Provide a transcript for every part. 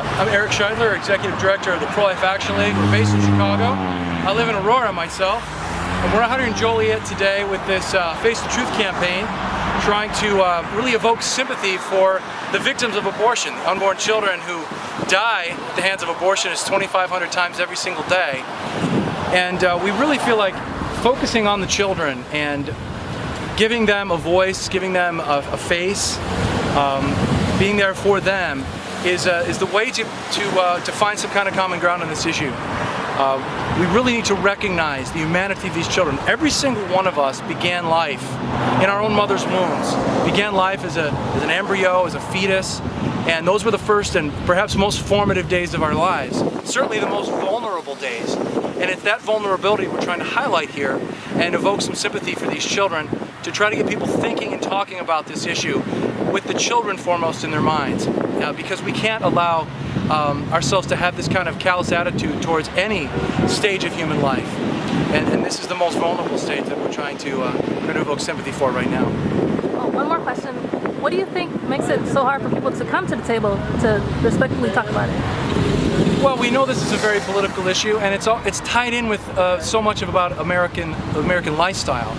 I'm Eric Scheidler, Executive Director of the Pro-Life Action League. We're based in Chicago. I live in Aurora myself, and we're out here in Joliet today with this Face the Truth campaign, trying to really evoke sympathy for the victims of abortion, the unborn children who die at the hands of abortionists 2,500 times every single day. And we really feel like focusing on the children and giving them a voice, giving them a face, being there for them is the way to find some kind of common ground on this issue. We really need to recognize the humanity of these children. Every single one of us began life in our own mother's wombs, began life as an embryo, as a fetus, and those were the first and perhaps most formative days of our lives, certainly the most vulnerable days. And it's that vulnerability we're trying to highlight here and evoke some sympathy for these children to try to get people thinking and talking about this issue with the children foremost in their minds. Because we can't allow ourselves to have this kind of callous attitude towards any stage of human life. And this is the most vulnerable stage that we're trying to evoke sympathy for right now. Oh, one more question. What do you think makes it so hard for people to come to the table to respectfully talk about it? Well, we know this is a very political issue, and it's tied in with so much about American lifestyle.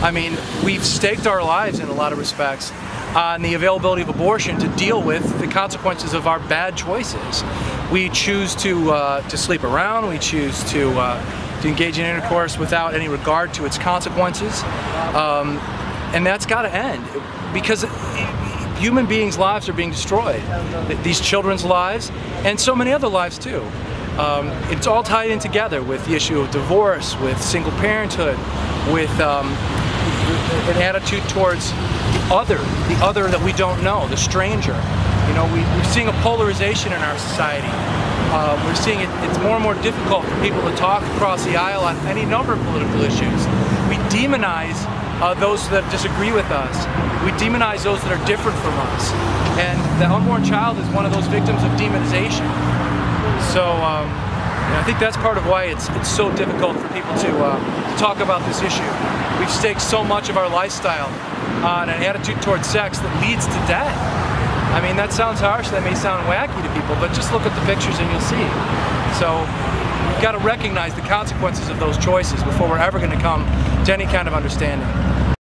I mean, we've staked our lives in a lot of respects on the availability of abortion to deal with the consequences of our bad choices. We choose to sleep around. We choose to engage in intercourse without any regard to its consequences, and that's got to end because human beings' lives are being destroyed. These children's lives, and so many other lives too. It's all tied in together with the issue of divorce, with single parenthood, with an attitude towards the other that we don't know, the stranger. You know, we're seeing a polarization in our society. We're seeing it's more and more difficult for people to talk across the aisle on any number of political issues. We demonize those that disagree with us. We demonize those that are different from us. And the unborn child is one of those victims of demonization. So I think that's part of why it's so difficult for people to talk about this issue. We've staked so much of our lifestyle on an attitude towards sex that leads to death. I mean, that sounds harsh, that may sound wacky to people, but just look at the pictures and you'll see. So we've got to recognize the consequences of those choices before we're ever going to come to any kind of understanding.